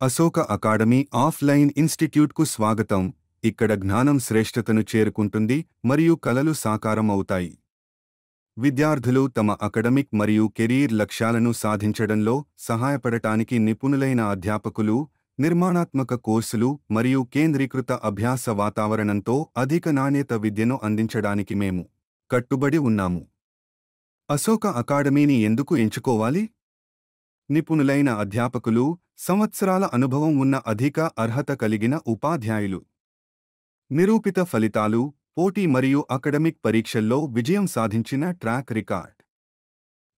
Ashoka academy offline ఇన్స్టిట్యూట్కు స్వాగతం. ఇక్కడ జ్ఞానం శ్రేష్ఠతను చేరుకుంటుంది మరియు కలలు సాకారం అవుతాయి. విద్యార్థులు తమ అకాడమిక్ మరియు కెరీర్ లక్ష్యాలను సాధించడంలో సహాయపడటానికి నిపుణులైన అధ్యాపకులు, నిర్మాణాత్మక కోర్సులు మరియు కేంద్రీకృత అభ్యాస వాతావరణంతో అధిక నాణ్యత విద్యను అందించడానికి మేము కట్టుబడి ఉన్నాము. అశోక అకాడమీని ఎందుకు ఎంచుకోవాలి? నిపుణులైన అధ్యాపకులు, సంవత్సరాల అనుభవం ఉన్న అధిక అర్హత కలిగిన ఉపాధ్యాయులు, నిరూపిత ఫలితాలు, పోటీ మరియు అకాడమిక్ పరీక్షల్లో విజయం సాధించిన track record,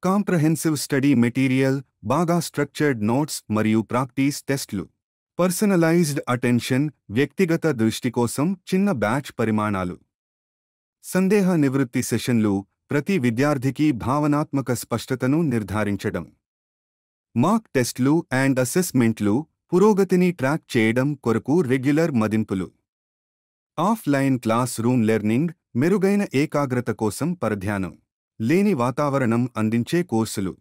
comprehensive study material, బాగా స్ట్రక్చర్డ్ నోట్స్ మరియు ప్రాక్టీస్ టెస్ట్లు, పర్సనలైజ్డ్ అటెన్షన్, వ్యక్తిగత దృష్టి కోసం చిన్న బ్యాచ్ పరిమాణాలు, సందేహ నివృత్తి సెషన్లు, ప్రతి విద్యార్థికి భావనాత్మక స్పష్టతను నిర్ధారించడం, మాక్ టెస్ట్లు అండ్ అసెస్మెంట్లు, పురోగతిని ట్రాక్ చేయడం కొరకు రెగ్యులర్ మదింపులు, ఆఫ్లైన్ క్లాస్ రూమ్ లెర్నింగ్, మెరుగైన ఏకాగ్రత కోసం పరధ్యానం లేని వాతావరణం అందించే కోర్సులు,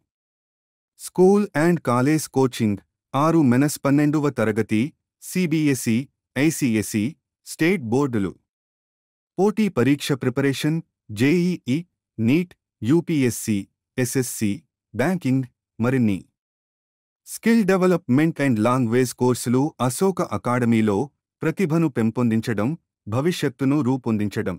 స్కూల్ అండ్ కాలేజ్ కోచింగ్ 6-12వ తరగతి, సిబిఎస్ఈ, ఐసిఎస్ఈ, స్టేట్ బోర్డులు, పోటీ పరీక్ష preparation, JEE, NEET, UPSC, SSC, banking, మరిన్ని స్కిల్ డెవలప్మెంట్ అండ్ లాంగ్వేజ్ కోర్సులు. అశోక అకాడమీలో ప్రతిభను పెంపొందించడం, భవిష్యత్తును రూపొందించడం.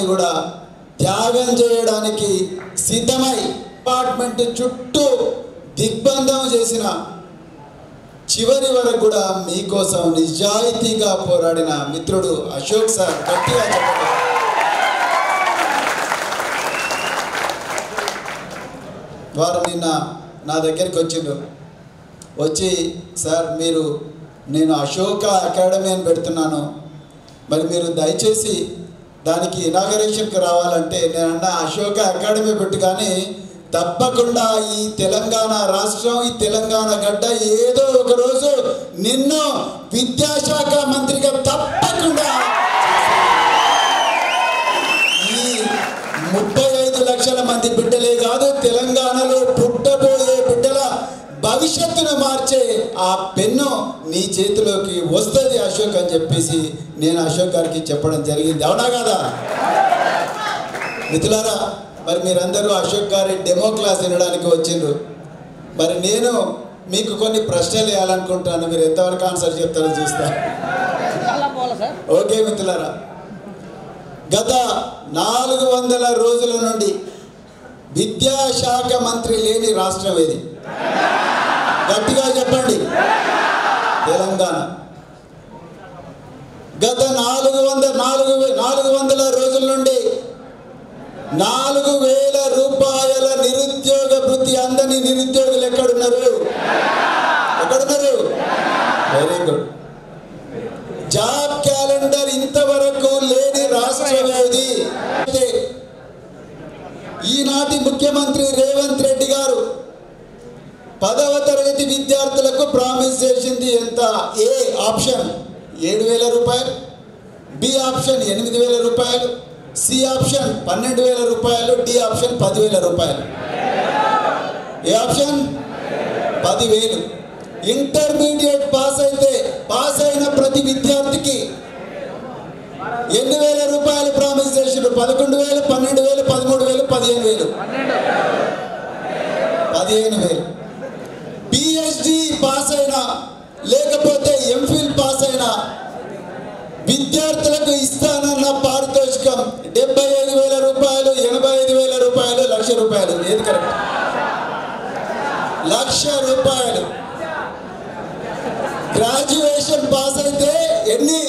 కూడా త్యాగం చేయడానికి సిద్ధమై అపార్ట్మెంట్ చుట్టూ దిగ్బంధం చేసిన చివరి వరకు కూడా మీకోసం నిజాయితీగా పోరాడిన మిత్రుడు అశోక్ సార్. గట్టిగా చెప్పండి. వారు నిన్న నా దగ్గరికి వచ్చి సార్ నేను అశోక అకాడమీ అని పెడుతున్నాను, మరి మీరు దయచేసి దానికి ఇనాగరేషన్కి రావాలంటే నేనన్నా అశోక అకాడమీ పెట్టు, కానీ తప్పకుండా ఈ తెలంగాణ రాష్ట్రం, ఈ తెలంగాణ గడ్డ ఏదో ఒక రోజు నిన్ను విద్యాశాఖ మంత్రిగా తప్పకుండా ఈ 35 లక్షల మంది బిడ్డలే కాదు, తెలంగాణలో పుట్టబోయే బిడ్డల భవిష్యత్తును మార్చే ఆ పెన్ను నీ చేతిలోకి వస్తుంది అశోక్ అని చెప్పేసి నేను అశోక్ గారికి చెప్పడం జరిగింది. అవునా కదా మిత్రులారా? మరి మీరందరూ అశోక్ గారి డెమో క్లాస్ వినడానికి వచ్చిండ్రు. మరి నేను మీకు కొన్ని ప్రశ్నలు వేయాలనుకుంటాను, మీరు ఎంతవరకు ఆన్సర్ చెప్తారో చూస్తా. ఓకే మిత్రులారా, గత 400 రోజుల నుండి విద్యాశాఖ మంత్రి లేని రాష్ట్రం ఏది? గట్టిగా చెప్పండి. తెలంగాణ. గత 400 రోజుల నుండి 4,000 రూపాయల నిరుద్యోగ భృతి అందని నిరుద్యోగులు ఎక్కడున్నారు? Very good. జాబ్ క్యాలెండర్ ఇంతవరకు లేని రాష్ట్రం ఏది? ఈనాటి ముఖ్యమంత్రి రేవంత్ రెడ్డి గారు 10వ తరగతి విద్యార్థులకు ప్రామిస్ చేసింది ఎంత? ఏ ఆప్షన్ 7,000 రూపాయలు, బి ఆప్షన్ 8,000 రూపాయలు, సి ఆప్షన్ 12,000 రూపాయలు, డి ఆప్షన్ 10,000 రూపాయలు. ఏ ఆప్షన్? 10,000. ఇంటర్మీడియట్ పాస్ అయిన ప్రతి విద్యార్థికి ఎన్ని వేల రూపాయలు ప్రామిస్ చేసిండు? 11,000, 12,000, 13,000, 15,000. 15,000. PhD పాస్ అయినా లేకపోతే ఎంఫిల్ పాస్ అయినా విద్యార్థులకు ఇస్తానన్న పారితోషికం 75,000 రూపాయలు, 85,000 రూపాయలు, 1,00,000 రూపాయలు. ఏది కరెక్ట్? 1,00,000 రూపాయలు. గ్రాడ్యుయేషన్ పాస్ అయితే ఎన్ని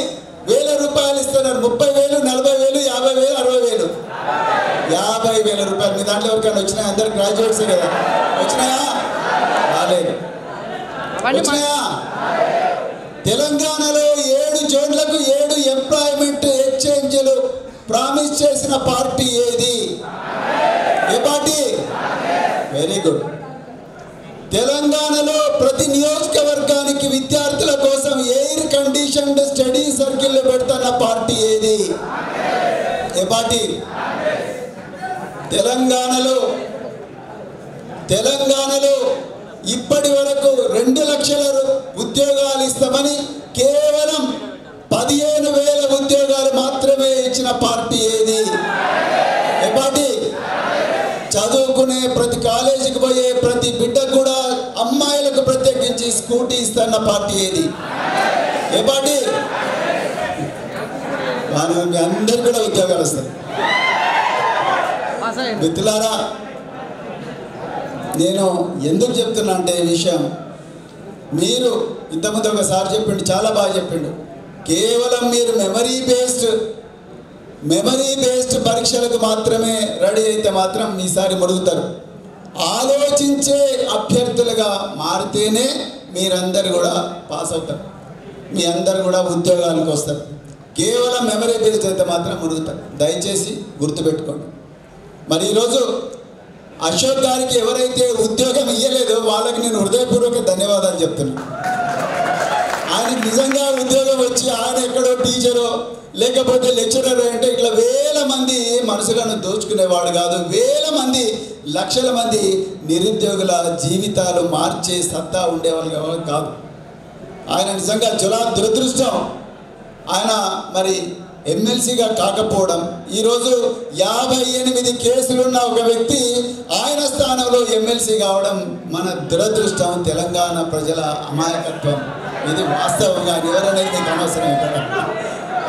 వేల రూపాయలు ఇస్తున్నారు? 30,000, 40,000, 50,000, 60,000. 50,000 రూపాయలు. మీ దాంట్లో ఎవరికైనా వచ్చినాయా? అందరు గ్రాడ్యుయేట్సే కదా. వచ్చినాయా? రాలేదు. వచ్చినాయా? తెలంగాణలో 7 జోన్లకు 7 ఎంప్లాయ్మెంట్ ఎక్స్చేంజ్లు ప్రామిస్ చేసిన పార్టీ ఏది? ఏ పార్టీ? Very good. తెలంగాణలో ప్రతి నియోజకవర్గానికి విద్యార్థుల కోసం ఎయిర్ కండిషన్డ్ స్టడీ సర్కిల్ పెడుతున్న పార్టీ ఏది? ఏ పార్టీ? తెలంగాణలో ఇప్పటి వరకు 2 లక్షల ఉద్యోగాలు ఇస్తామని కేవలం 15,000 ఉద్యోగాలు మాత్రమే ఇచ్చిన పార్టీ ఏది? ఏ పార్టీ? చదువుకునే ప్రతి కాలేజీకి పోయే ప్రతి బిడ్డకు కూడా అమ్మాయిలకు ప్రత్యేకించి స్కూటీ ఇస్తున్న పార్టీ ఏది? ఏ పార్టీ? మీ అందరు కూడా ఉద్యోగాలు వస్తాయి. మిత్రులారా, నేను ఎందుకు చెప్తున్నా అంటే ఈ విషయం, మీరు ఇంతకుముందు ఒకసారి చెప్పిండు, చాలా బాగా చెప్పిండు. కేవలం మీరు మెమరీ బేస్డ్ పరీక్షలకు మాత్రమే రెడీ అయితే మాత్రం మీసారి మురుగుతారు. ఆలోచించే అభ్యర్థులుగా మారితేనే మీరందరూ కూడా పాస్ అవుతారు, మీ అందరు కూడా ఉద్యోగాలకు వస్తారు. కేవలం మెమరీ బేస్డ్ అయితే మాత్రం మురుగుతారు. దయచేసి గుర్తుపెట్టుకోండి. మరి ఈరోజు అశోక్ గారికి ఎవరైతే ఉద్యోగం ఇవ్వలేదో వాళ్ళకి నేను హృదయపూర్వక ధన్యవాదాలు చెప్తున్నాను. ఆయనకి నిజంగా ఉద్యోగం వచ్చి ఆయన ఎక్కడో టీచరో లేకపోతే లెక్చరర్ అంటే ఇట్లా వేల మంది మనుషులను దోచుకునేవాడు కాదు. వేల మంది, లక్షల మంది నిరుద్యోగుల జీవితాలు మార్చే సత్తా ఉండేవాళ్ళు కాదు. ఆయన నిజంగా దురదృష్టం. ఆయన మరి ఎమ్మెల్సీగా కాకపోవడం. ఈరోజు 58 కేసులున్న ఒక వ్యక్తి ఆయన స్థానంలో ఎమ్మెల్సీ కావడం మన దురదృష్టం, తెలంగాణ ప్రజల అమాయకత్వం. ఇది వాస్తవంగా ఎవరనేది మీకు అనవసరం. ఇక్కడ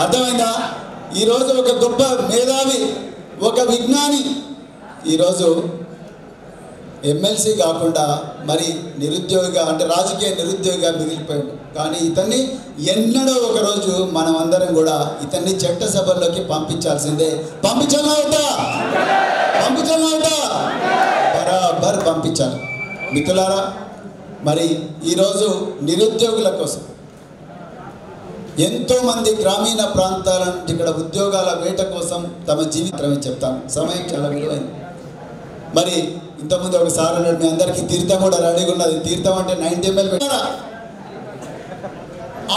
అర్థమైందా? ఈరోజు ఒక గొప్ప మేధావి, ఒక విజ్ఞాని ఈరోజు ఎమ్మెల్సీ కాకుండా మరి నిరుద్యోగిగా, అంటే రాజకీయ నిరుద్యోగిగా మిగిలిపోయాడు. కానీ ఇతన్ని ఎన్నడో ఒకరోజు మనం అందరం కూడా ఇతన్ని చట్టసభల్లోకి పంపించాల్సిందే. పంపించాలా అవుతా? బరాబర్ పంపించాలి. మిత్రులారా, మరి ఈరోజు నిరుద్యోగుల కోసం ఎంతోమంది గ్రామీణ ప్రాంతాల నుంచి ఇక్కడ ఉద్యోగాల వేట కోసం తమ జీవితం చెప్తాను. సమయం చాలా విలువైంది. మరి ఇంతకుముందు ఒకసారి అన్నాడు, మీ అందరికీ తీర్థం కూడా రెడీగా ఉన్నది. తీర్థం అంటే 90 ml పెట్టారా?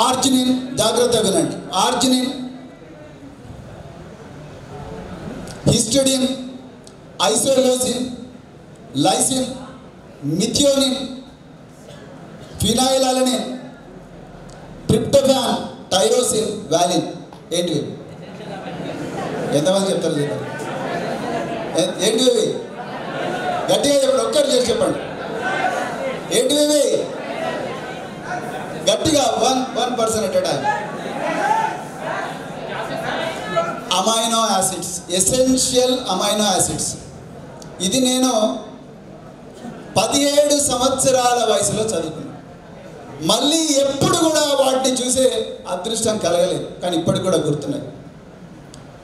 ఆర్జినిన్, జాగ్రత్తగా వినండి. Arginine, histidine, isoleucine, lysine, methionine, phenylalanine, tryptophan, tyrosine, valine. ఏంటివి? ఎంతమంది చెప్తారు? ఏంటివి? గట్టిగా చెప్పండి, ఒక్కరు చేసి చెప్పండి. ఏంటివి? గట్టిగా 1% at a time. Amino acids, essential amino acids. ఇది నేను 17 సంవత్సరాల వయసులో చదువుకున్నాను. మళ్ళీ ఎప్పుడు కూడా వాటిని చూసే అదృష్టం కలగలేదు, కానీ ఇప్పటికి కూడా గుర్తున్నాయి.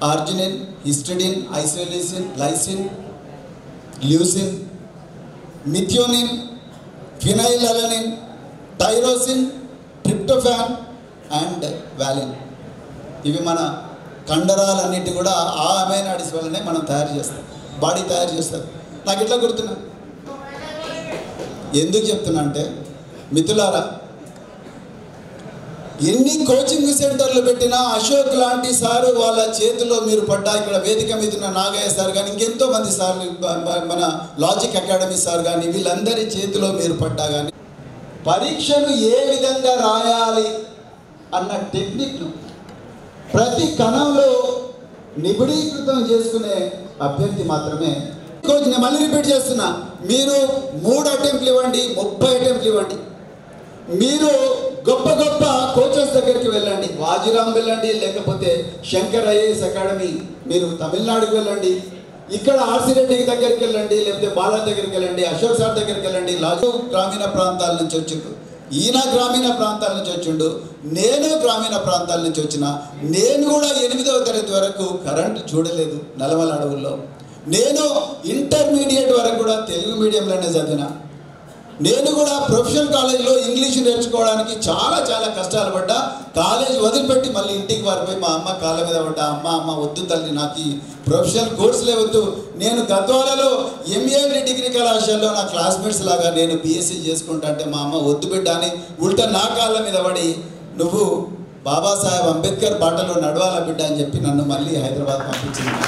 Arginine, histidine, isoleucine, lysine, leucine, methionine, phenylalanine, tyrosine, tryptophan and valine. ఇవి మన కండరాలన్నిటి కూడా ఆ అమైనో యాసిడ్స్ వల్లనే మనం తయారు చేస్తాం, బాడీ తయారు చేస్తారు. నాకు ఇట్లా గుర్తున్నా. ఎందుకు చెప్తున్నా అంటే మిత్రులారా, ఎన్ని కోచింగ్ సెంటర్లు పెట్టినా అశోక్ లాంటి సారు వాళ్ళ చేతిలో మీరు పడ్డా, ఇక్కడ వేదిక మీద ఉన్న నాగయ్య సార్ కానీ ఇంకెంతో మంది సార్లు, మన లాజిక్ అకాడమీ సార్ కానీ వీళ్ళందరి చేతిలో మీరు పడ్డా కానీ పరీక్షను ఏ విధంగా రాయాలి అన్న టెక్నిక్ను ప్రతి కణంలో నిబిడీకృతం చేసుకునే అభ్యర్థి మాత్రమే. నేను మళ్ళీ రిపీట్ చేస్తున్నా, మీరు 3 అటెంప్ట్లు ఇవ్వండి, 30 అటెంప్ట్లు ఇవ్వండి, మీరు గొప్ప గొప్ప కోచెస్ దగ్గరికి వెళ్ళండి, వాజిరామ్ వెళ్ళండి, లేకపోతే శంకర్ ఐఏఎస్ అకాడమీ మీరు తమిళనాడుకి వెళ్ళండి, ఇక్కడ ఆర్సి రెడ్డి దగ్గరికి వెళ్ళండి, లేకపోతే బాలా దగ్గరికి వెళ్ళండి, అశోక్ సార్ దగ్గరికి వెళ్ళండి. లాజు గ్రామీణ ప్రాంతాల నుంచి వచ్చిండు, ఈయన గ్రామీణ ప్రాంతాల నుంచి వచ్చిండు, నేను గ్రామీణ ప్రాంతాల నుంచి వచ్చిన. నేను కూడా 8వ తరగతి వరకు కరెంటు చూడలేదు నల్లమల అడవుల్లో. నేను ఇంటర్మీడియట్ వరకు కూడా తెలుగు మీడియంలోనే చదివిన. నేను కూడా ప్రొఫెషనల్ కాలేజీలో ఇంగ్లీష్ నేర్చుకోవడానికి చాలా చాలా కష్టాలు పడ్డా. కాలేజ్ వదిలిపెట్టి మళ్ళీ ఇంటికి వారిపోయి మా అమ్మ కాళ్ళ మీద పడ్డా, అమ్మ వద్దు తల్లి, నాకు ఈ ప్రొఫెషనల్ కోర్సులే వద్దు. నేను గద్వాలలో ఎంఏ డిగ్రీ కళాశాలలో నా క్లాస్మేట్స్ లాగా నేను బీఎస్సీ చేసుకుంటా అంటే మా అమ్మ వద్దు బిడ్డ అని ఉల్టా నా కాళ్ళ మీద పడి, నువ్వు బాబాసాహెబ్ అంబేద్కర్ బాటలో నడవాలా బిడ్డ అని చెప్పి నన్ను మళ్ళీ హైదరాబాద్ పంపించింది.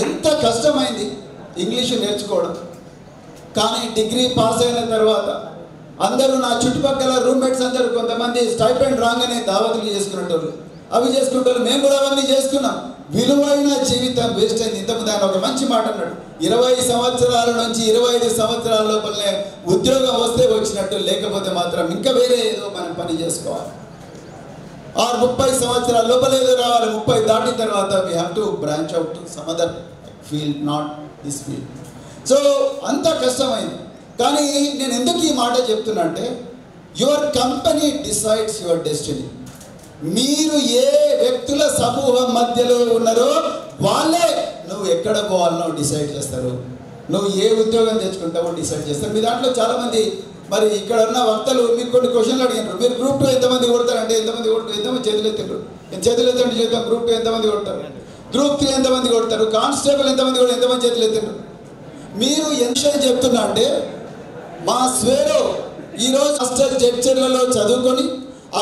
ఎంత కష్టమైంది ఇంగ్లీషు నేర్చుకోవడం. కానీ డిగ్రీ పాస్ అయిన తర్వాత అందరూ నా చుట్టుపక్కల రూమ్మేట్స్ అందరూ కొంతమంది స్టైపెండ్ రాగానే దావతులు చేసుకునేటోళ్ళు, అవి చేసుకుంటారు. మేము కూడా అవన్నీ చేసుకున్నాం. విలువైన జీవితం వేస్ట్ అయింది. ఇంతకుముందు ఆయన ఒక మంచి మాట అన్నాడు, 20 సంవత్సరాల నుంచి 25 సంవత్సరాల లోపలనే ఉద్యోగం వస్తే వచ్చినట్టు, లేకపోతే మాత్రం ఇంకా వేరే ఏదో మనం పని చేసుకోవాలి. 30 సంవత్సరాల లోపల ఏదో రావాలి. 30 దాటిన తర్వాత we have two branch out to some other field, not this field. So అంత కష్టమైంది. కానీ నేను ఎందుకు ఈ మాట చెప్తున్నా అంటే, your company decides your destiny. మీరు ఏ వ్యక్తుల సమూహం మధ్యలో ఉన్నారో వాళ్ళే నువ్వు ఎక్కడ పోవాలనో డిసైడ్ చేస్తారు, నువ్వు ఏ ఉద్యోగం తెచ్చుకుంటావో డిసైడ్ చేస్తారు. మీ దాంట్లో చాలామంది మరి ఇక్కడ ఉన్న వక్తలు మీకు కొన్ని క్వశ్చన్లు అడిగినారు. మీరు గ్రూప్ 2 ఎంతమంది కొడతారంటే ఎంతమంది చేతులు ఎత్తిండ్రు, చేతులు ఎత్తండి చేద్దాం. గ్రూప్ 2 ఎంతమంది కొడతారు, గ్రూప్ 3 ఎంతమంది కొడతారు, కానిస్టేబుల్ ఎంతమంది చేతులు ఎత్తిండ్రు. మీరు ఎంత చెప్తున్నా అంటే, మా స్వేరో ఈరోజు హాస్టల్ జడ్చర్లలో చదువుకొని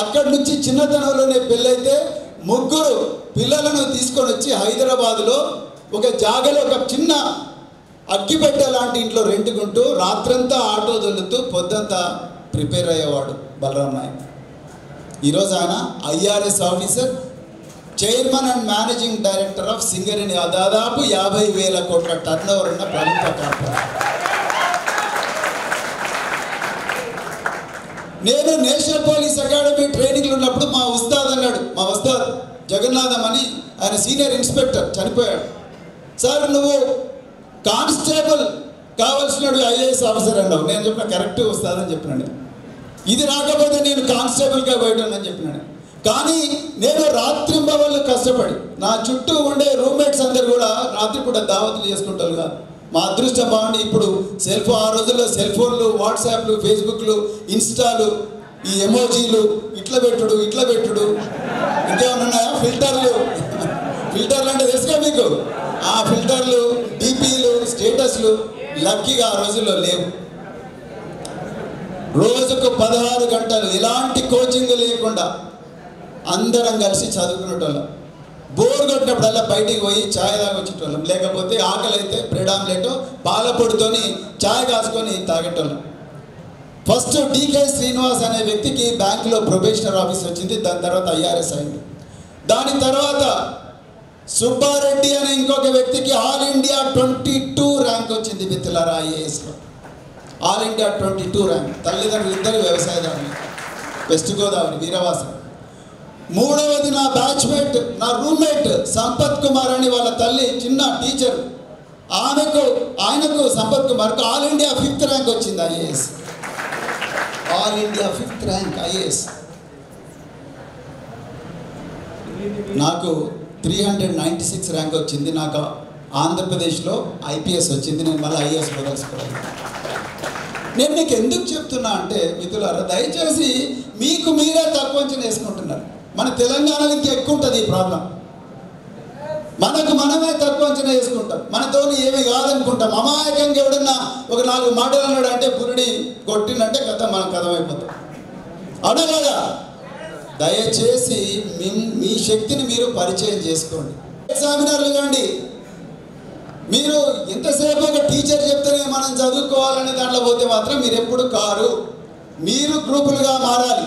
అక్కడి నుంచి చిన్నతనంలోనే పెళ్ళైతే 3 పిల్లలను తీసుకొని వచ్చి హైదరాబాద్లో ఒక జాగలో ఒక చిన్న అగ్గిపెట్టె లాంటి ఇంట్లో రెంటుకుంటూ రాత్రంతా ఆటో దొల్లుతూ పొద్దంతా ప్రిపేర్ అయ్యేవాడు బలరాం నాయక్. ఈరోజు ఆయన IRS officer, chairman and managing director of Singareni, దాదాపు 50,000 కోట్ల టర్న్ ఓవర్ ఉన్న ప్రభుత్వ కార్పొరేషన్. నేను నేషనల్ పోలీస్ అకాడమీ ట్రైనింగ్లో ఉన్నప్పుడు మా ఉస్తాద్ అన్నాడు, మా ఉస్తాద్ జగన్నాథం అని, ఆయన సీనియర్ ఇన్స్పెక్టర్ చనిపోయాడు. సార్ నువ్వు కానిస్టేబుల్ కావాల్సినాడు ఐఏఎస్ ఆఫీసర్ అన్నావు. నేను చెప్పిన కరెక్ట్ వస్తుందని చెప్పినాడు. ఇది రాకపోతే నేను కానిస్టేబుల్గా పోయడం చెప్పినాడు. కానీ నేను రాత్రింబవళ్ళు కష్టపడి నా చుట్టూ ఉండే రూమ్మేట్స్ అందరు కూడా రాత్రిపూట దావతులు చేసుకుంటారు కాదు. మా అదృష్టం బాగుండి ఇప్పుడు ఆ రోజుల్లో సెల్ ఫోన్లు, వాట్సాప్లు, ఫేస్బుక్లు, ఇన్స్టాలు, ఈ ఎమోజీలు, ఇట్లా పెట్టుడు ఇంకేమన్నా ఉన్నాయా? ఫిల్టర్లు అంటే తెలుసుగా మీకు. ఆ ఫిల్టర్లు, డిపిలు, స్టేటస్లు లక్కీగా ఆ రోజుల్లో లేవు. రోజుకు 16 గంటలు ఎలాంటి కోచింగ్ లేకుండా అందరం కలిసి చదువుకునేటోళ్ళం. బోర్ కొట్టినప్పుడల్లా బయటికి పోయి ఛాయ్ తాగొచ్చేటోళ్ళం, లేకపోతే ఆకలి అయితే బ్రెడ్ ఆమ్లెట్ పాల పొడితోని ఛాయ్ కాసుకొని తాగేటోళ్ళం. ఫస్ట్ డికే శ్రీనివాస్ అనే వ్యక్తికి బ్యాంకులో ప్రొబేషనర్ ఆఫీస్ వచ్చింది, దాని తర్వాత ఐఆర్ఎస్ అయింది. దాని తర్వాత సుబ్బారెడ్డి అనే ఇంకొక వ్యక్తికి ఆల్ ఇండియా 22 ర్యాంక్ వచ్చింది మిత్రులారా ఐఏఎస్లో. All India 22 rank. తల్లిదండ్రులు ఇద్దరు వ్యవసాయదారులు, వెస్ట్ గోదావరి వీరవాసం. 3వది నా బ్యాచ్మేట్, నా రూమ్మేట్ సంపత్ కుమార్ అని, వాళ్ళ తల్లి చిన్న టీచర్. ఆయనకు సంపత్ కుమార్కు ఆల్ ఇండియా 5th ర్యాంక్ వచ్చింది IAS. All India 5th rank IAS. నాకు 396 ర్యాంక్ వచ్చింది. నాకు ఆంధ్రప్రదేశ్లో ఐపీఎస్ వచ్చింది. నేను మళ్ళీ ఐఏఎస్ వదలుసుకోవాలి. నేను మీకు ఎందుకు చెప్తున్నా అంటే మిత్రులారా, దయచేసి మీకు మీరే తక్కువ అంచనా వేసుకుంటున్నారు. మన తెలంగాణలో ఇంకా ఎక్కువ ఉంటుంది ఈ ప్రాబ్లం. మనకు మనమే తక్కువ అంచనా వేసుకుంటాం, మనతో ఏమి కాదనుకుంటాం. అమాయకంగా ఎవడన్నా ఒక 4 మాటలు అన్నాడు అంటే పురుడి కొట్టిందంటే కథ మనం కథమైపోతాం. అవునా కదా? దయచేసి మీ శక్తిని మీరు పరిచయం చేసుకోండి. ఎగ్జామినర్లు కాండి, మీరు ఎంతసేపు ఒక టీచర్ చెప్తేనే మనం చదువుకోవాలనే దాంట్లో పోతే మాత్రం మీరు ఎప్పుడు కారు. మీరు గ్రూపులుగా మారాలి,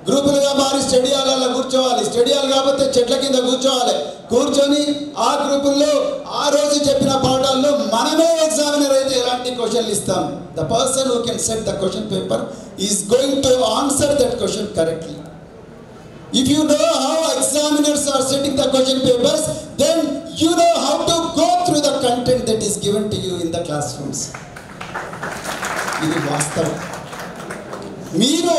గ్రూపులుగా మారి స్టడీ హాల్లో కూర్చోవాలి. స్టడీ హాల్ కాకపోతే చెట్ల కింద కూర్చోవాలి. కూర్చొని ఆ గ్రూపుల్లో ఆ రోజు చెప్పిన పాఠాల్లో మనమే ఎగ్జామినర్ అయితే ఎలాంటి క్వశ్చన్లు ఇస్తాం. The person who can set the question paper is going to answer that question correctly. If you know how examiners are setting the question papers, then you know how to go through the content that is given to you in the classrooms. ఇది వాస్తవం. మీరు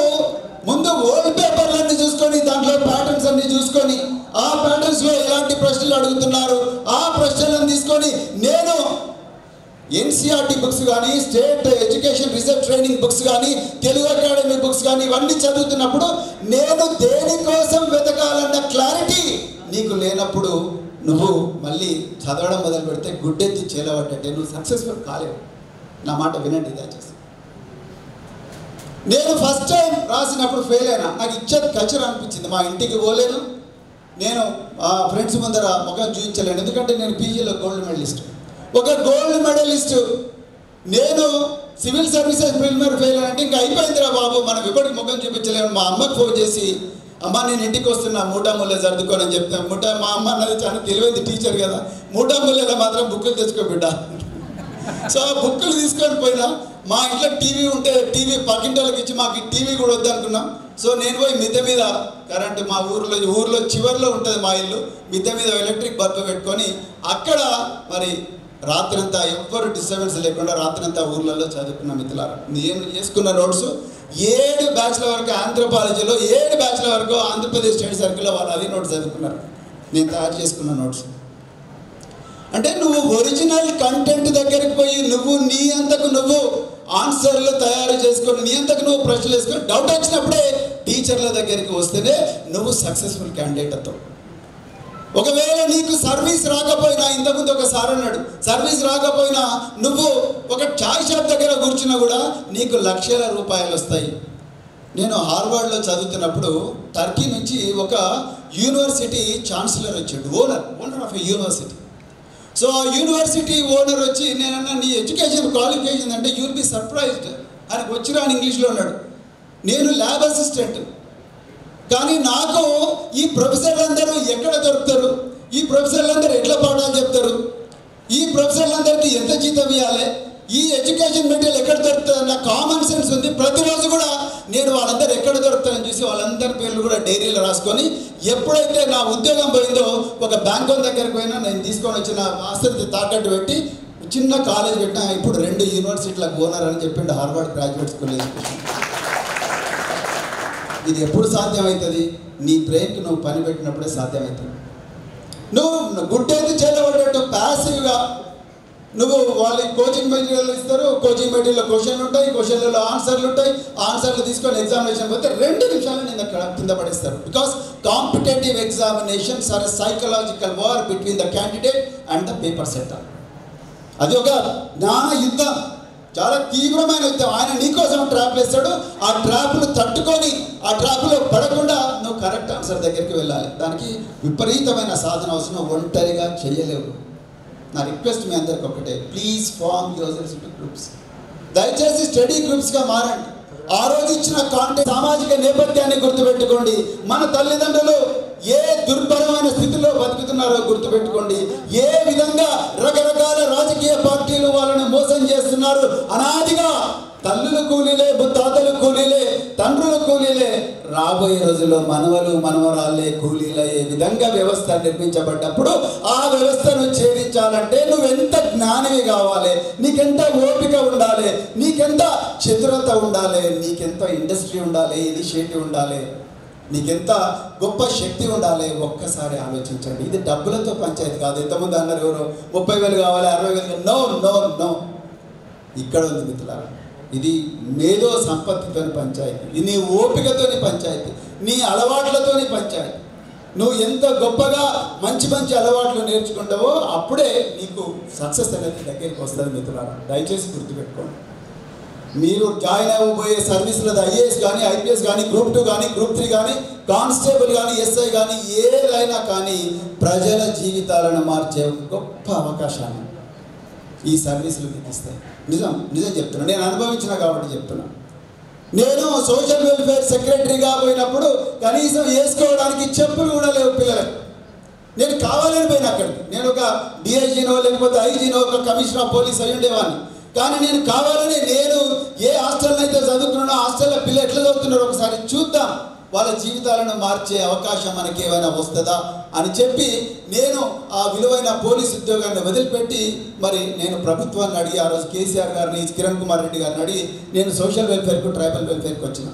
ముందు old పేపర్లన్నీ చూసుకొని దాంట్లో patterns అన్ని చూసుకొని ఆ ప్యాటర్న్స్లో ఎలాంటి ప్రశ్నలు అడుగుతున్నారు ఆ ప్రశ్నలను తీసుకొని నేను ఎన్సీఆర్టీ బుక్స్ కానీ state education research training books కానీ తెలుగు అకాడమీ బుక్స్ కానీ ఇవన్నీ చదువుతున్నప్పుడు నేను దేనికోసం వెతకాలన్న క్లారిటీ నీకు లేనప్పుడు నువ్వు మళ్ళీ చదవడం మొదలు పెడితే గుడ్డెత్తి చేలబడ్డట్టే, నువ్వు సక్సెస్ఫుల్ కాలేవు. నా మాట వినండి దయచేసి. నేను ఫస్ట్ టైం రాసినప్పుడు ఫెయిల్ అయినా, నాకు ఇచ్చేది కచర అనిపించింది. మా ఇంటికి పోలేను, నేను ఫ్రెండ్స్ ముందర ముఖం చూపించలేను, ఎందుకంటే నేను పీజీలో గోల్డ్ మెడలిస్ట్. ఒక గోల్డ్ మెడలిస్ట్ నేను సివిల్ సర్వీసెస్ ప్రిలిమినరీ ఫెయిల్ అంటే ఇంకా అయిపోయిందిరా బాబు, మనం ఎప్పటికి ముఖం చూపించలేము. మా అమ్మకి ఫోన్ చేసి, అమ్మ నేను ఇంటికి వస్తున్నా మూటా ముల్లే సర్దుకోనని చెప్తాను. మా అమ్మ అన్నది చాలా తెలివైంది టీచర్ కదా, మూటా ముల్లేలో మాత్రం బుక్కులు తెచ్చుకో బిడ్డ. సో ఆ బుక్కులు తీసుకొని పోయినా. మా ఇంట్లో టీవీ ఉంటే టీవీ పక్కింటి వాళ్ళకి ఇచ్చి మాకు టీవీ కూడా వద్దనుకున్నాం. సో నేను పోయి మిద్దె మీద కరెంటు మా ఊర్లో చివరిలో ఉంటుంది మా ఇల్లు, మిద్దె మీద ఎలక్ట్రిక్ బల్బ్ పెట్టుకొని అక్కడ మరి రాత్రంతా ఎవ్వరు డిస్టర్బెన్స్ లేకుండా రాత్రంతా ఊర్లలో చదువుకున్న మిత్రులారా. నేను చేసుకున్న నోట్స్ 7 బ్యాచ్ల వరకు ఆంథ్రోపాలజీలో, 7 బ్యాచ్ల వరకు ఆంధ్రప్రదేశ్ స్టడీ సర్కిల్లో వాళ్ళు అది నోట్స్ చదువుకున్నారు. నేను తయారు చేసుకున్న నోట్స్ అంటే నువ్వు ఒరిజినల్ కంటెంట్ దగ్గరికి పోయి నువ్వు నీ అంతకు నువ్వు ఆన్సర్లు తయారు చేసుకొని నీ అంతకు నువ్వు ప్రశ్నలు వేసుకొని డౌట్ వచ్చినప్పుడే టీచర్ల దగ్గరికి వస్తేనే నువ్వు సక్సెస్ఫుల్ క్యాండిడేట్ అవుతావు. ఒకవేళ నీకు సర్వీస్ రాకపోయినా, ఇంతకుముందు ఒక సార్ అన్నాడు, సర్వీస్ రాకపోయినా నువ్వు ఒక చాయ్ షాప్ దగ్గర కూర్చున్నా కూడా నీకు లక్షల రూపాయలు వస్తాయి. నేను హార్వర్డ్లో చదువుతున్నప్పుడు టర్కీ నుంచి ఒక యూనివర్సిటీ ఛాన్సలర్ వచ్చాడు, owner of a university. So ఆ యూనివర్సిటీ ఓనర్ వచ్చి నేనన్నా నీ ఎడ్యుకేషన్ క్వాలిఫికేషన్ అంటే యూల్ బి సర్ప్రైజ్డ్ అని వచ్చిరా అని ఇంగ్లీష్లో అన్నాడు. నేను ల్యాబ్ అసిస్టెంట్, కానీ నాకు ఈ ప్రొఫెసర్లందరూ ఎక్కడ దొరుకుతారు, ఈ ప్రొఫెసర్లందరూ ఎట్లా పాఠాలు చెప్తారు, ఈ ప్రొఫెసర్లందరికీ ఎంత జీతం ఇవ్వాలి, ఈ ఎడ్యుకేషన్ మెటీరియల్ ఎక్కడ దొరుకుతుంది అన్న కామన్ సెన్స్ ఉంది. ప్రతిరోజు కూడా నేను వాళ్ళందరూ ఎక్కడ దొరుకుతారని చూసి వాళ్ళందరి పేర్లు కూడా డైరీలో రాసుకొని ఎప్పుడైతే నా ఉద్యోగం పోయిందో ఒక బ్యాంక్ దగ్గరికి పోయినా నేను తీసుకొని వచ్చిన ఆస్తిని తాకట్టు పెట్టి చిన్న కాలేజ్ పెట్టినా. ఇప్పుడు 2 యూనివర్సిటీలకు ఓనర్ అని చెప్పిండు, హార్వర్డ్ గ్రాడ్యుయేట్ స్కూల్ ఎడ్యుకేషన్. ఇది ఎప్పుడు సాధ్యమవుతుంది? నీ బ్రెయిన్కి నువ్వు పని పెట్టినప్పుడే సాధ్యమవుతుంది. నువ్వు గుడ్డేది చేయబడ్డట్టు ప్యాసివ్గా నువ్వు వాళ్ళకి కోచింగ్ మెటీరియల్ ఇస్తారు, కోచింగ్ మెటీరియల్లో క్వశ్చన్లు ఉంటాయి, క్వశ్చన్లలో ఆన్సర్లు ఉంటాయి, ఆన్సర్లు తీసుకొని ఎగ్జామినేషన్ పోతే 2 నిమిషాలు నేను అక్కడ కింద పడేస్తారు. Because competitive examinations are a psychological war between the candidate and the paper setter. అది ఒక జ్ఞాన యుద్ధం, చాలా తీవ్రమైన యుద్ధం. ఆయన నీకోసం ట్రాప్లు వేస్తాడు, ఆ ట్రాప్లు తట్టుకొని ఆ ట్రాప్లో పడకుండా నువ్వు కరెక్ట్ ఆన్సర్ దగ్గరికి వెళ్ళాలి. దానికి విపరీతమైన సాధన అవసరం, ఒంటరిగా చేయలేవు. నా రిక్వెస్ట్ మీ అందరికి ఒకటే, ప్లీజ్ ఫార్మ్ యువర్సెల్వ్స్ ఇంటూ గ్రూప్స్. దయచేసి స్టడీ గ్రూప్స్గా మారండి. ఆ రోజు ఇచ్చిన కాంటెంట్ సామాజిక నేపథ్యాన్ని గుర్తుపెట్టుకోండి. మన తల్లిదండ్రులు ఏ దుర్భరమైన స్థితిలో బతుకుతున్నారో గుర్తుపెట్టుకోండి. ఏ విధంగా రకరకాల రాజకీయ పార్టీలు వాళ్ళని మోసం చేస్తున్నారు. అనాదిగా తల్లులు కూలీలే, ముత్తాతలు కూలీలే, తండ్రులు కూలీలే, రాబోయే రోజుల్లో మనవలు మనవరాళ్ళే కూలీలయ్యే విధంగా వ్యవస్థ నిర్మించబడ్డప్పుడు ఆ వ్యవస్థను ఛేదించాలంటే నువ్వెంత జ్ఞానివి కావాలి, నీకెంత ఓపిక ఉండాలి, నీకెంత చతురత ఉండాలి, నీకెంత ఇండస్ట్రీ ఉండాలి, ఇనిషియేటివ్ ఉండాలి, నీకెంత గొప్ప శక్తి ఉండాలి. ఒక్కసారి ఆలోచించండి. ఇది డబ్బులతో పంచాయతీ కాదు. ఎంతమంది అన్నారు, ఎవరు 30,000 కావాలి, 60,000, నో నో నో. ఇక్కడ ఉంది మిత్రులారా, ఇది మేధో సంపత్తితోని పంచాయతీ, ఇది నీ ఓపికతోని పంచాయతీ, నీ అలవాట్లతోని పంచాయతీ. నువ్వు ఎంత గొప్పగా మంచి మంచి అలవాట్లు నేర్చుకుంటావో అప్పుడే నీకు సక్సెస్ అనేది దగ్గరికి వస్తుంది మిత్రులారా. దయచేసి గుర్తుపెట్టుకోండి. మీరు జాయిన్ అవ్వబోయే సర్వీసులో ఐఏఎస్ కానీ, ఐపీఎస్ కానీ, గ్రూప్ 2 కానీ, గ్రూప్ 3 కానీ, కానిస్టేబుల్ కానీ, ఎస్ఐ కానీ, ఏదైనా కానీ ప్రజల జీవితాలను మార్చే గొప్ప అవకాశాన్ని ఈ సర్వీసులు మీకు ఇస్తాయి. నిజం చెప్తున్నా, నేను అనుభవించిన కాబట్టి చెప్తున్నా. నేను సోషల్ వెల్ఫేర్ సెక్రటరీగా పోయినప్పుడు కనీసం వేసుకోవడానికి చెప్పులు కూడా లేవు పిల్లలకు. నేను కావాలని పోయినా అక్కడికి. నేను ఒక డిఐజీనో లేకపోతే ఐజీనో ఒక కమిషనర్ ఆఫ్ పోలీస్ అయి ఉండేవాడిని. కానీ నేను కావాలని నేను ఏ హాస్టల్లో అయితే చదువుతున్నానో హాస్టల్లో పిల్లలు ఎట్లా చదువుతున్నారో ఒకసారి చూద్దాం, వాళ్ళ జీవితాలను మార్చే అవకాశం మనకి ఏమైనా వస్తుందా అని చెప్పి నేను ఆ విలువైన పోలీస్ ఉద్యోగాన్ని వదిలిపెట్టి మరి నేను ప్రభుత్వాన్ని అడిగి ఆ రోజు కేసీఆర్ గారిని, కిరణ్ కుమార్ రెడ్డి గారిని అడిగి నేను సోషల్ వెల్ఫేర్కు, ట్రైబల్ వెల్ఫేర్కి వచ్చిన.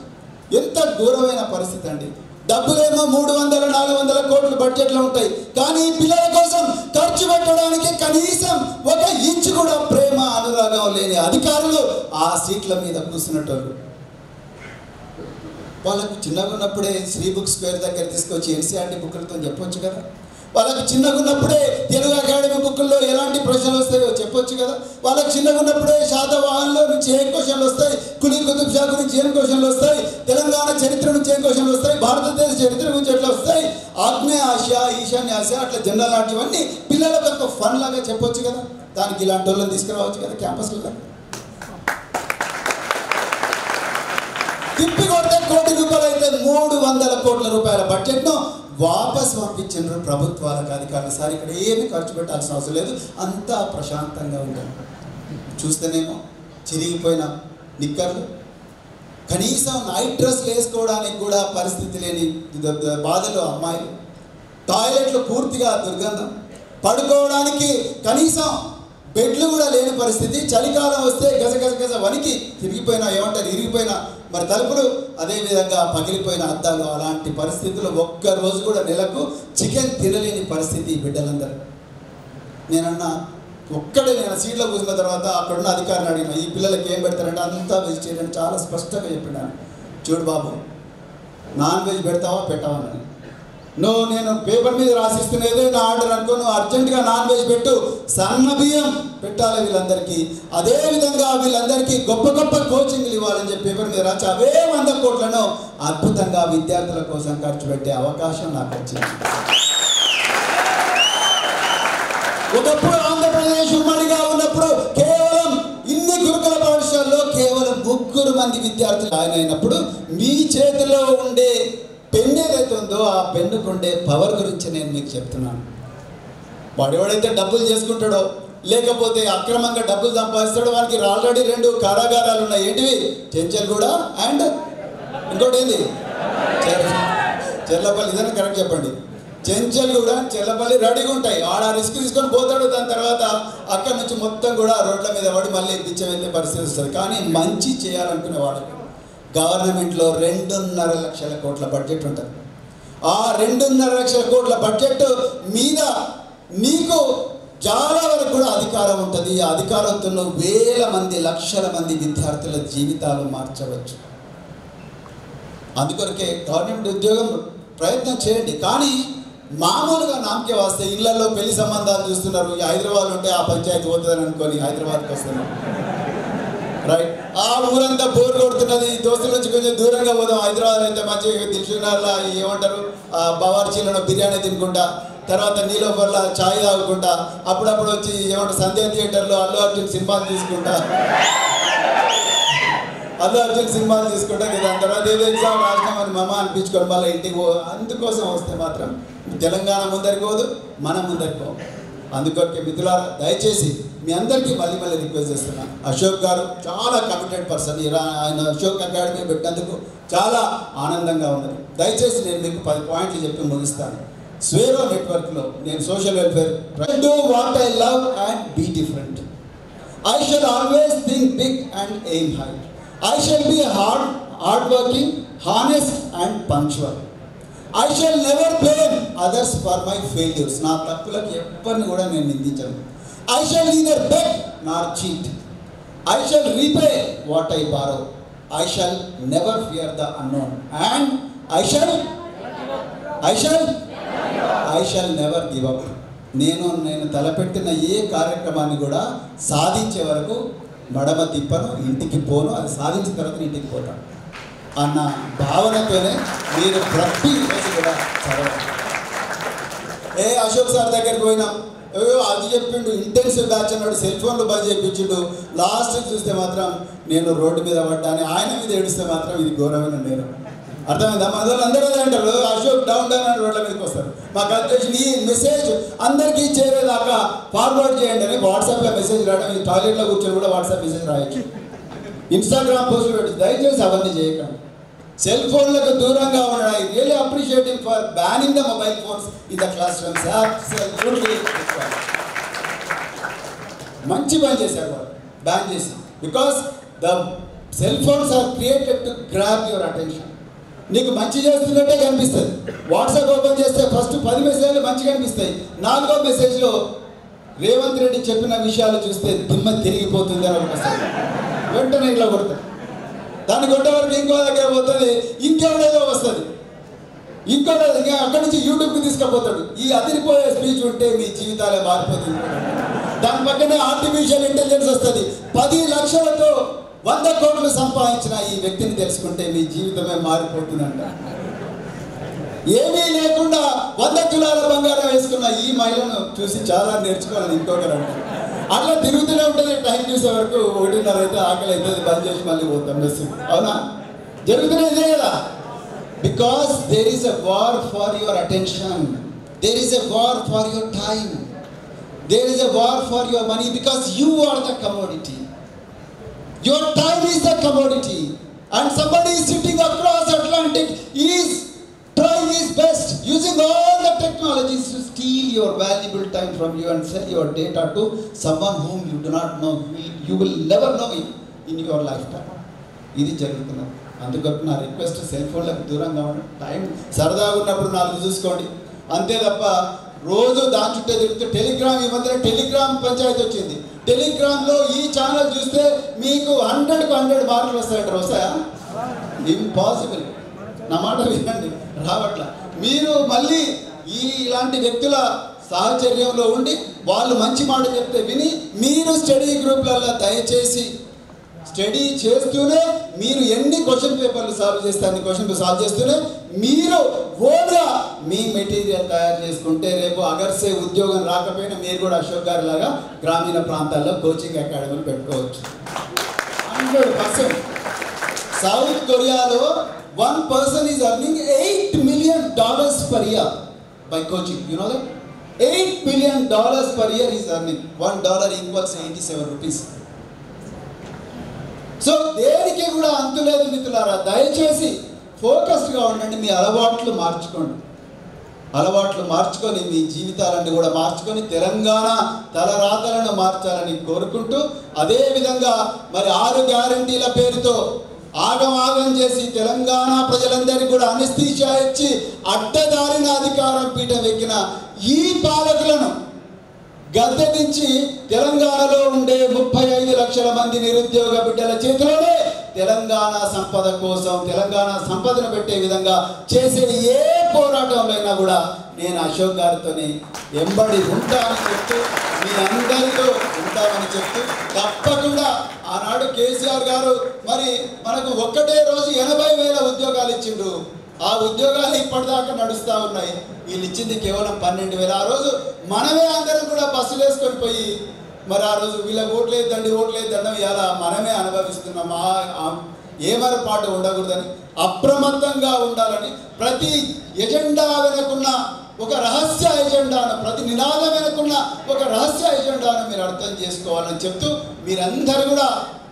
ఎంత ఘోరమైన పరిస్థితి అండి. డబ్బులేమో 300-400 కోట్లు బడ్జెట్లో ఉంటాయి, కానీ పిల్లల కోసం ఖర్చు పెట్టడానికి కనీసం 1 ఇంచు కూడా ప్రేమ అనురాగం లేని అధికారులు ఆ సీట్ల మీద కూర్చున్నట్టు. వాళ్ళకు చిన్నగా ఉన్నప్పుడే శ్రీ బుక్ స్క్వేర్ దగ్గర తీసుకొచ్చి ఎన్సీఆర్టీ బుక్లతో చెప్పొచ్చు కదా. వాళ్ళకి చిన్నగా ఉన్నప్పుడే తెలుగు అకాడమీ బుక్ల్లో ఎలాంటి ప్రశ్నలు వస్తాయో చెప్పొచ్చు కదా. వాళ్ళకి చిన్నగా ఉన్నప్పుడే శాతవాహనంలో నుంచి ఏం క్వశ్చన్లు వస్తాయి, కులీ కుతుబ్ షా గురించి ఏం క్వశ్చన్లు వస్తాయి, తెలంగాణ చరిత్ర నుంచి ఏం క్వశ్చన్లు వస్తాయి, భారతదేశ చరిత్ర గురించి ఎట్లా వస్తాయి, ఆగ్నేయ ఆసియా, ఈశాన్య ఆసియా, అట్లా జనరల్ లాంటివన్నీ పిల్లలకు ఒక ఫన్ లాగా చెప్పొచ్చు కదా. దానికి ఇలాంటి వాళ్ళని తీసుకురావచ్చు కదా క్యాంపస్లో. తిప్పి కొడితే ₹1 కోటి అయితే 300 కోట్ల రూపాయల బడ్జెట్ను వాపస్ పంపించారు ప్రభుత్వాలకు, అధికారులు. సార్ ఇక్కడ ఏమీ ఖర్చు పెట్టాల్సిన అవసరం లేదు, అంతా ప్రశాంతంగా ఉంటారు. చూస్తేనేమో చిరిగిపోయిన నిక్కర్లు, కనీసం నైట్ డ్రెస్లు వేసుకోవడానికి కూడా పరిస్థితి లేని బాధలు అమ్మాయిలు, టాయిలెట్లు పూర్తిగా దుర్గంధం, పడుకోవడానికి కనీసం బెడ్లు కూడా లేని పరిస్థితి. చలికాలం వస్తే గజ వనికి తిరిగిపోయిన ఏమంటారు ఇరిగిపోయిన మరి తలుపులు, అదేవిధంగా పగిలిపోయిన అద్దాలు. అలాంటి పరిస్థితుల్లో ఒక్కరోజు కూడా నెలకు చికెన్ తినలేని పరిస్థితి బిడ్డలందరూ. నేనన్నా నేను సీట్లో కూర్చున్న తర్వాత అక్కడున్న అధికారిని అడిగిన, ఈ పిల్లలకి ఏం పెడతారంటే అంతా వెజిటేరియన్. చాలా స్పష్టంగా చెప్పినాను, చూడు బాబు, నాన్ వెజ్ పెడతావా పెట్టావా అని. నేను పేపర్ మీద రాసిస్తున్నదే నా ఆర్డర్ అనుకో, నువ్వు అర్జెంటుగా నాన్ వెజ్ పెట్టు, సన్న బియ్యం పెట్టాలి వీళ్ళందరికీ, అదేవిధంగా వీళ్ళందరికీ గొప్ప గొప్ప కోచింగ్లు ఇవ్వాలని చెప్పి పేపర్ మీద రాసి అవే 100 కోట్లను అద్భుతంగా విద్యార్థుల కోసం ఖర్చు పెట్టే అవకాశం నాకు వచ్చింది. ఒకప్పుడు ఆంధ్రప్రదేశ్ ఉమ్మడిగా ఉన్నప్పుడు కేవలం ఇన్ని గురుకుల పాఠశాలలో కేవలం 3 మంది విద్యార్థులు జాయిన్ అయినప్పుడు మీ చేతిలో ఉండే పెన్ను ఏదైతే ఉందో ఆ పెన్నుకుండే పవర్ గురించి నేను మీకు చెప్తున్నాను. వాడెవడైతే డబ్బులు చేసుకుంటాడో లేకపోతే అక్రమంగా డబ్బులు సంపాదిస్తాడో వానికి ఆల్రెడీ 2 కారాగారాలు ఉన్నాయి. ఏంటివి? చెంచల్గూడ అండ్ ఇంకోటి ఏంది చెర్లపల్లి. ఇదన్నా కరెక్ట్ చెప్పండి. చెంచల్గూడ, చెర్లపల్లి రెడీగా ఉంటాయి. ఆడ రిస్క్ తీసుకొని పోతాడు, దాని తర్వాత అక్కడి నుంచి మొత్తం కూడా రోడ్ల మీద పడి మళ్ళీ పిచ్చ వెళ్ళే పరిస్థితి వస్తుంది. కానీ మంచి చేయాలనుకునేవాడు గవర్నమెంట్లో 2.5 లక్షల కోట్ల బడ్జెట్ ఉంటుంది. ఆ 2.5 లక్షల కోట్ల బడ్జెట్ మీద నీకు చాలా వరకు కూడా అధికారం ఉంటుంది. ఆ అధికారంతో వేల మంది, లక్షల మంది విద్యార్థుల జీవితాలు మార్చవచ్చు. అందుకొరకే గవర్నమెంట్ ఉద్యోగం ప్రయత్నం చేయండి. కానీ మామూలుగా నామకే వస్తే ఇళ్లలో పెళ్లి సంబంధాలు చూస్తున్నారు. హైదరాబాద్ ఉంటే ఆ పంచాయతీ పోతుందని అనుకొని హైదరాబాద్కి వస్తున్నారు. రైట్, ఆ ఊరంతా బోర్ కొడుతున్నది, దోస్తుల నుంచి కొంచెం దూరంగా పోదాం. హైదరాబాద్ అయితే మంచిగా దిల్సుఖ్నగర్లో ఏమంటారు బవార్చీలను బిర్యానీ తినుకుంటా, తర్వాత నీలోఫర్లో ఛాయ్ తాగుకుంటా, అప్పుడప్పుడు వచ్చి ఏమంటారు సంధ్యా థియేటర్లో అల్లు అర్జున్ సినిమాలు తీసుకుంటా దాని తర్వాత ఏదో ఎగ్జామ్ రాసినామని మమ్మ అనిపించుకొని మళ్ళీ ఇంటికి అందుకోసం వస్తే మాత్రం తెలంగాణ ముందరికి పోదు, మనం ముందరికి పోదు. అందుకొరకే మిత్రులారా, దయచేసి మీ అందరికీ మళ్ళీ రిక్వెస్ట్ చేస్తున్నాను. అశోక్ గారు చాలా కమిటెడ్ పర్సన్. ఆయన అశోక్ అకాడమీ పెట్టినందుకు చాలా ఆనందంగా ఉన్నది. దయచేసి నేను మీకు 10 పాయింట్లు చెప్పి ముగిస్తాను. స్వేరో నెట్వర్క్లో నేను social welfare do what I love and be different. I shall always think big and aim high. I shall be hard working, honest and punctual. I shall never blame others for my failures. నా తప్పులకు ఎవ్వరిని కూడా నేను నిందించను. I shall neither beg nor cheat. I shall repay what I borrow. I shall never fear the unknown. And I shall I shall never give up. నేను తలపెట్టిన ఏ కార్యక్రమాన్ని కూడా సాధించే వరకు మడమ తిప్పను, ఇంటికి పోను, అది సాధించిన తర్వాత ఇంటికి పోతాను అన్న భావనతోనే మీరు ప్రతి రోజు కూడా చదవండి. అశోక్ సార్ దగ్గరికి పోయినాం, అది చెప్పిండు, ఇంటెన్సివ్ బ్యాచ్ అన్నాడు, సెల్ ఫోన్లు బంద్ చేయించిండు. లాస్ట్ చూస్తే మాత్రం నేను రోడ్డు మీద పడ్డాను, ఆయన మీద ఏడిస్తే మాత్రం ఇది ఘోరమైన నేరం. అర్థమైందా? మన వాళ్ళు అందరూ అదే అంటారు, అశోక్ డౌన్ డౌన్ అని రోడ్ల మీదకి వస్తారు. మాకు అధ్యక్షుడు ఈ మెసేజ్ అందరికీ చేరేదాకా ఫార్వర్డ్ చేయండి అని వాట్సాప్లో మెసేజ్ రావడం, ఇది టాయిలెట్లో కూర్చొని కూడా వాట్సాప్ మెసేజ్ రాయొచ్చు, ఇన్స్టాగ్రామ్ పోస్టులు పెట్టి, దయచేసి అవన్నీ చేయకండి. సెల్ ఫోన్లకు దూరంగా ఉండడం. I really appreciating for banning the mobile phones in the classrooms. మంచి పని చేశారు వాళ్ళు, బ్యాన్ చేసి. Because the cell phones are created to grab your attention. నీకు మంచి చేస్తున్నట్టే కనిపిస్తుంది. వాట్సాప్ ఓపెన్ చేస్తే ఫస్ట్ 10 మెసేజ్లు మంచిగా కనిపిస్తాయి, 4వ మెసేజ్లో రేవంత్ రెడ్డి చెప్పిన విషయాలు చూస్తే దిమ్మ తిరిగిపోతుంది అని వస్తుంది. వెంటనే ఇట్లా కొడతారు, దాన్ని కొట్టే వరకు ఇంకో దగ్గర పోతుంది, ఇంకెవడేదో వస్తుంది, ఇంకోటి ఇంకా అక్కడి నుంచి యూట్యూబ్కి తీసుకుపోతాడు. ఈ అదిరిపోయే స్పీచ్ ఉంటే మీ జీవితాలే మారిపోతుంది. దాని పక్కనే ఆర్టిఫిషియల్ ఇంటెలిజెన్స్ వస్తుంది. 10 లక్షలతో 100 కోట్లు సంపాదించిన ఈ వ్యక్తిని తెలుసుకుంటే మీ జీవితమే మారిపోతుందంట. ఏమీ లేకుండా 100 తులాల బంగారం వేసుకున్న ఈ మహిళను చూసి చాలా నేర్చుకోవాలని ఇంకొకరు అంటారు. అట్లా తిరుగుతూనే ఉంటుంది. టైం చూసే వరకు 1:30 అయితే ఆకలి అవుతుంది, బంద్ చేసి మళ్ళీ పోతాం బస్. అవునా? జరుగుతూనే ఇదే కదా. Because there is a war for your attention, there is a war for your time, there is a war for your money. Because you are the commodity. Your time is the commodity, and somebody is sitting across Atlantic is trying his best using all the technologies to steal your valuable time from you and sell your data to someone whom you do not know. You will never know him in your lifetime. ఇది జరుగుతున్నది. అందుకని నా request, cell ఫోన్లకు దూరంగా ఉండండి. Time సరదాగా ఉన్నప్పుడు 4 చూసుకోండి, అంతే తప్ప రోజు దాని చుట్టే తిరుగుతూ. టెలిగ్రామ్, ఈ మధ్యన టెలిగ్రామ్ పంచాయతీ వచ్చింది. టెలిగ్రామ్లో ఈ ఛానల్ చూస్తే మీకు 100కు 100 మార్కులు వస్తాయంటారు. వస్తాయా? ఇంపాసిబుల్. నా మాట వినండి, రావట్లా. మీరు మళ్ళీ ఇలాంటి వ్యక్తుల సాహచర్యంలో ఉండి వాళ్ళు మంచి మాట చెప్తే విని మీరు స్టడీ గ్రూప్లలో దయచేసి స్టడీ చేస్తూనే మీరు ఎన్ని క్వశ్చన్ పేపర్లు సాల్వ్ చేస్తే అన్ని క్వశ్చన్లు సాల్వ్ చేస్తూనే మీరు ఓన్గా మీ మెటీరియల్ తయారు చేసుకుంటే రేపు అగర్సే ఉద్యోగం రాకపోయినా మీరు కూడా అశోక్ గారి లాగా గ్రామీణ ప్రాంతాల్లో కోచింగ్ అకాడమీలు పెట్టుకోవచ్చు. 100%. సౌత్ కొరియాలో 1 person is earning $8 million per year by coaching. You know that? $8 million per year is earning. $1 equals 87 rupees. So దేనికి కూడా అంతులేదు మిత్రులారా. దయచేసి ఫోకస్డ్గా ఉండండి. మీ అలవాట్లు మార్చుకోండి. అలవాట్లు మార్చుకొని మీ జీవితాలను కూడా మార్చుకొని తెలంగాణ తలరాతలను మార్చాలని కోరుకుంటూ, అదేవిధంగా మరి 6 గ్యారంటీల పేరుతో ఆగమాగం చేసి తెలంగాణ ప్రజలందరికీ కూడా అనస్థీషియా ఇచ్చి అడ్డదారిన అధికారం పీఠం ఎక్కిన ఈ పాలకులను గద్దెదించి తెలంగాణలో ఉండే 35 లక్షల మంది నిరుద్యోగ బిడ్డల చేతిలోనే తెలంగాణ సంపద కోసం, తెలంగాణ సంపదను పెట్టే విధంగా చేసే ఏ పోరాటంలో కూడా నేను అశోక్ గారితోని ఎంబడి ఉంటానని చెప్తూ, మీ అందరితో ఉంటామని చెప్తూ, తప్పకుండా ఆనాడు కేసీఆర్ గారు మరి మనకు ఒక్కటే రోజు 80,000 ఉద్యోగాలు ఇచ్చిండు. ఆ ఉద్యోగాలు ఇప్పటిదాకా నడుస్తూ ఉన్నాయి. వీళ్ళు ఇచ్చింది కేవలం 12,000. ఆ రోజు మనమే అందరం కూడా బస్సులు వేసుకొని పోయి మరి ఆ రోజు వీళ్ళకి ఓట్లేదండి ఇలా మనమే అనుభవిస్తున్నాం. ఏమరపాటు ఉండకూడదని, అప్రమత్తంగా ఉండాలని, ప్రతి ఎజెండా వెనుకున్న ఒక రహస్య ఎజెండాను, ప్రతి నినాదం వెనుకున్న ఒక రహస్య ఎజెండాను మీరు అర్థం చేసుకోవాలని చెప్తూ, మీరందరూ కూడా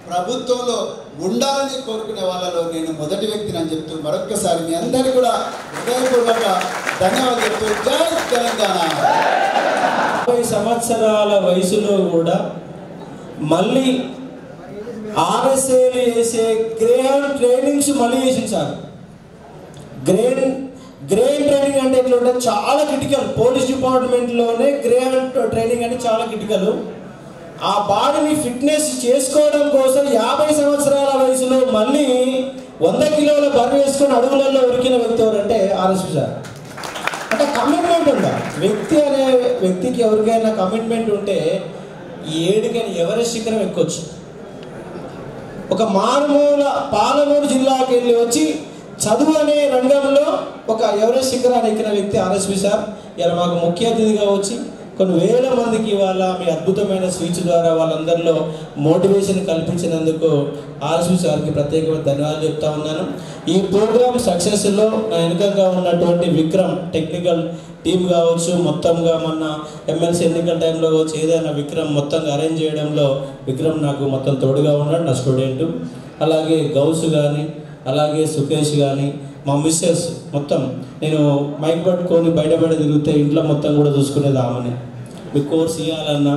ప్రభుత్వంలో ఉండాలని కోరుకునే వాళ్ళలో నేను మొదటి వ్యక్తిని అని చెప్తూ మరొక్కసారి మీ అందరికీ కూడా హృదయపూర్వక ధన్యవాదాలు చెప్తూ జై తెలంగాణ. 50 సంవత్సరాల వయసులో కూడా మళ్ళీ ఆర్ఎస్ఏలు చేసే గ్రేన్ ట్రైనింగ్స్ మళ్ళీ చేసింది సార్. గ్రెయిన్ ట్రైనింగ్ అంటే ఎట్లా ఉంటుంది, చాలా క్రిటికల్. పోలీస్ డిపార్ట్మెంట్లోనే గ్రెయిన్ ట్రైనింగ్ అంటే చాలా క్రిటికల్. ఆ బాడీని ఫిట్నెస్ చేసుకోవడం కోసం 50 సంవత్సరాల వయసులో మళ్ళీ 100 కిలోల బరువు వేసుకొని అడుగులలో ఉరికిన వ్యక్తి ఎవరంటే ఆర్ఎస్పీ సార్. అంటే కమిట్మెంట్ ఉందా? వ్యక్తికి ఎవరికైనా కమిట్మెంట్ ఉంటే ఈ 7 ఎవరెస్ట్ శిఖరం ఎక్కొచ్చు. ఒక మారుమూల పాలమూరు జిల్లాకి వెళ్ళి వచ్చి చదువు అనే రంగంలో ఒక ఎవరెస్ట్ శిఖరాన్ని ఎక్కిన వ్యక్తి ఆర్ఎస్వి సార్. ఇలా మాకు ముఖ్య అతిథిగా వచ్చి కొన్ని వేల మందికి ఇవాళ మీ అద్భుతమైన స్పీచ్ ద్వారా వాళ్ళందరిలో మోటివేషన్ కల్పించినందుకు ఆర్ఎస్వి సార్కి ప్రత్యేకమైన ధన్యవాదాలు చెప్తా ఉన్నాను. ఈ ప్రోగ్రామ్ సక్సెస్లో నా వెనుకగా ఉన్నటువంటి విక్రమ్ టెక్నికల్ టీం కావచ్చు, మొత్తంగా మొన్న ఎమ్మెల్సీ ఎన్నికల టైంలో కావచ్చు, ఏదైనా విక్రమ్ మొత్తంగా అరేంజ్ చేయడంలో విక్రమ్ నాకు మొత్తం తోడుగా ఉన్నాడు, నా స్టూడెంటు. అలాగే గౌస్ కానీ, అలాగే సుకేష్ కానీ, మా మిస్సెస్ మొత్తం నేను మైక్ పట్టుకొని బయట తిరిగితే ఇంట్లో మొత్తం కూడా చూసుకునేది ఆమెనే. మీకు కోర్స్ ఇవ్వాలన్నా,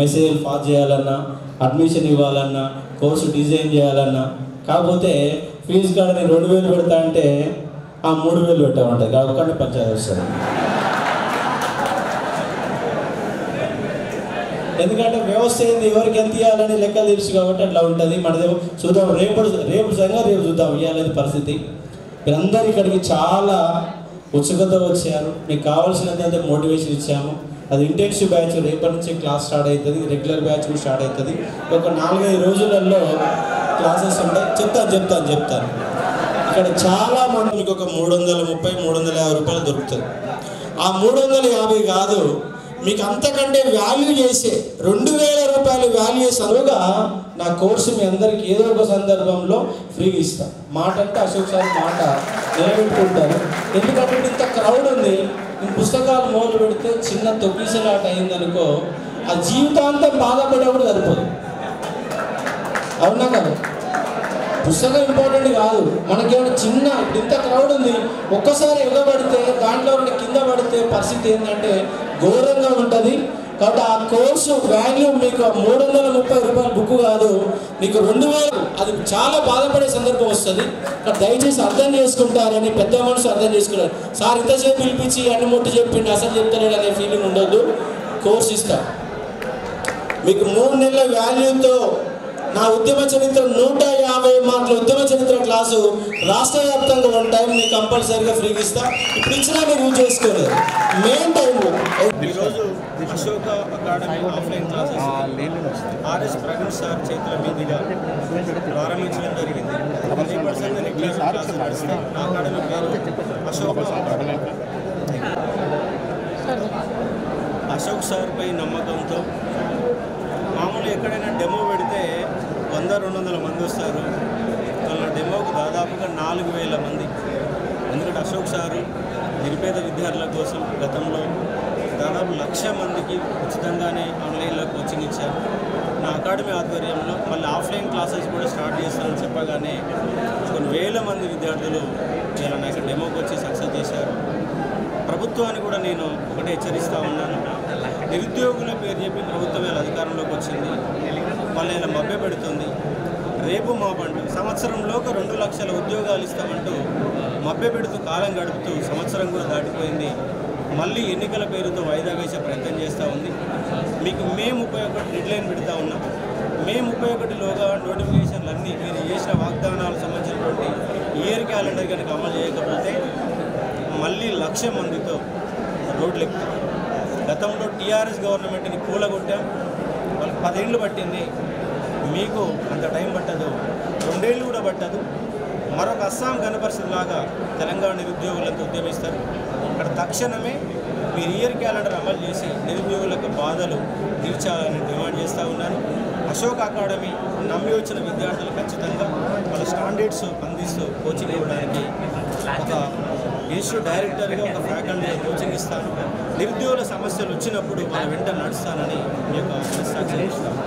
మెసేజ్ పాస్ చేయాలన్నా, అడ్మిషన్ ఇవ్వాలన్నా, కోర్సు డిజైన్ చేయాలన్నా, కాకపోతే ఫీజు కాడ నేను 2000 పెడతా అంటే ఆ 3000 పెట్టామంటారు. కాబట్టి పంచాయతీ వస్తుంది. ఎందుకంటే వ్యవస్థ ఏంది, ఎవరికి ఎంత ఇవ్వాలని లెక్కలు తెలుసు కాబట్టి అట్లా ఉంటుంది. మనది చూద్దాం, రేపు సంగతి రేపు చూద్దాం. ఇవ్వాలనేది పరిస్థితి. మీరందరూ ఇక్కడికి చాలా ఉత్సుకత వచ్చారు. మీకు కావాల్సినంత మోటివేషన్ ఇచ్చాము. అది ఇంటెన్సివ్ బ్యాచ్ రేపటి నుంచి క్లాస్ స్టార్ట్ అవుతుంది, రెగ్యులర్ బ్యాచ్ కూడా స్టార్ట్ అవుతుంది. ఒక 4-5 రోజులలో క్లాసెస్ ఉంటాయి. చెప్తాను. ఇక్కడ చాలా మంది మీకు ఒక 330-350 రూపాయలు దొరుకుతుంది. ఆ 350 కాదు, మీకు అంతకంటే వాల్యూ చేసే 2000 రూపాయలు వాల్యూ చేసేగా నా కోర్సు మీ అందరికీ ఏదో ఒక సందర్భంలో ఫ్రీగా ఇస్తాను. మాట అంటే అశోక్ సార్ మాట నిలబెట్టుకుంటారు. ఎందుకంటే ఇంత క్రౌడ్ ఉంది, నేను పుస్తకాలు మొదలు పెడితే చిన్న తొక్కిసలాట అయిందనుకో, ఆ జీవితాంతం బాధపడే కూడా సరిపోదు. అవునా కదా? పుస్తకం ఇంపార్టెంట్ కాదు, మనకేమైనా చిన్న ఇంత క్రౌడ్ ఉంది, ఒక్కసారి ఎగబడితే దాంట్లో కింద పడితే పరిస్థితి ఏంటంటే ఘోరంగా ఉంటుంది. కాబట్టి ఆ కోర్సు వాల్యూ మీకు 330 రూపాయల బుక్ కాదు, మీకు 2000. అది చాలా బాధపడే సందర్భం వస్తుంది. దయచేసి అర్థం చేసుకుంటారని, పెద్ద మనసు అర్థం చేసుకున్నారు. సార్ ఇంతసేపు పిలిపించి అన్ని ముట్టి చెప్పిండి అసలు చెప్తలేడు అనే ఫీలింగ్ ఉండొద్దు. కోర్సు ఇస్తా మీకు 3 నెలల వాల్యూతో నా ఉద్యమ చరిత్ర 150 మార్కుల ఉద్యమ చరిత్ర క్లాసు రాష్ట్ర వ్యాప్తంగా 1 టైం మీకు కంపల్సరీగా ఫ్రీగా ఇస్తా. ఇప్పుడు ఇచ్చినా మీరు యూజ్ చేసుకోలేదు. మెయిన్ టైం ఈరోజు Ashoka academy offline classes RS Praveen sir చేతుల మీదుగా ప్రారంభించడం జరిగింది. 100% రెగ్యులర్ క్లాసులు నడుస్తాయి. నా అకాడమీ పేరు అశోక్ సార్పై నమ్మకంతో మామూలు ఎక్కడైనా డెమో పెడితే 100-200 మంది వస్తారు. వాళ్ళ డెమోకు దాదాపుగా 4000 మంది. ఎందుకంటే అశోక్ సారు నిరుపేద విద్యార్థుల కోసం గతంలో దాదాపు 1,00,000 మందికి ఉచితంగానే ఆన్లైన్లో కోచింగ్ ఇచ్చారు. నా అకాడమీ ఆధ్వర్యంలో మళ్ళీ ఆఫ్లైన్ క్లాసెస్ కూడా స్టార్ట్ చేస్తానని చెప్పగానే కొన్ని వేల మంది విద్యార్థులు ఇలా నాకు డెమోకి వచ్చి సక్సెస్ చేశారు. ప్రభుత్వాన్ని కూడా నేను ఒకటే హెచ్చరిస్తూ ఉన్నాను, నిరుద్యోగుల పేరు చెప్పి ప్రభుత్వం ఇలా అధికారంలోకి వచ్చింది, వాళ్ళని ఇలా మభ్య పెడుతుంది. రేపు మాపంటూ సంవత్సరంలోకి 2 లక్షల ఉద్యోగాలు ఇస్తామంటూ మభ్య పెడుతూ కాలం గడుపుతూ సంవత్సరం కూడా దాటిపోయింది. మళ్ళీ ఎన్నికల పేరుతో వాయిదా వేసే ప్రయత్నం చేస్తూ ఉంది. మీకు మే 31 డెడ్లైన్ పెడతా ఉన్నాం. మే 31లోగా నోటిఫికేషన్లు అన్నీ మీరు చేసిన వాగ్దానాలకు సంబంధించినటువంటి ఇయర్ క్యాలెండర్ కనుక అమలు చేయకపోతే మళ్ళీ 1,00,000 మందితో రోడ్లు ఎక్కుతాం. గతంలో టీఆర్ఎస్ గవర్నమెంట్ని కూలగొట్టాం. వాళ్ళకి 10 ఏళ్ళు పట్టింది. మీకు అంత టైం పట్టదు, 2 ఏళ్ళు కూడా పట్టదు. మరొక అస్సాం గణపరిస్థితిలాగా తెలంగాణ నిరుద్యోగులంతా ఉద్యమిస్తారు. ఇక్కడ తక్షణమే మీరు ఇయర్ క్యాలెండర్ అమలు చేసి నిరుద్యోగులకు బాధలు తీర్చాలని డిమాండ్ చేస్తూ ఉన్నాను. అశోక్ అకాడమీ నమ్మి వచ్చిన విద్యార్థులు ఖచ్చితంగా వాళ్ళ స్టాండర్డ్స్ అందిస్తూ కోచింగ్ ఇవ్వడానికి ఒక ఇన్స్టిట్యూట్ డైరెక్టర్గా ఒక ఫ్యాకల్టీ కోచింగ్ ఇస్తాను. నిరుద్యోగుల సమస్యలు వచ్చినప్పుడు వాళ్ళ వెంట నడుస్తానని మీ యొక్క సాక్షి ఇస్తాను.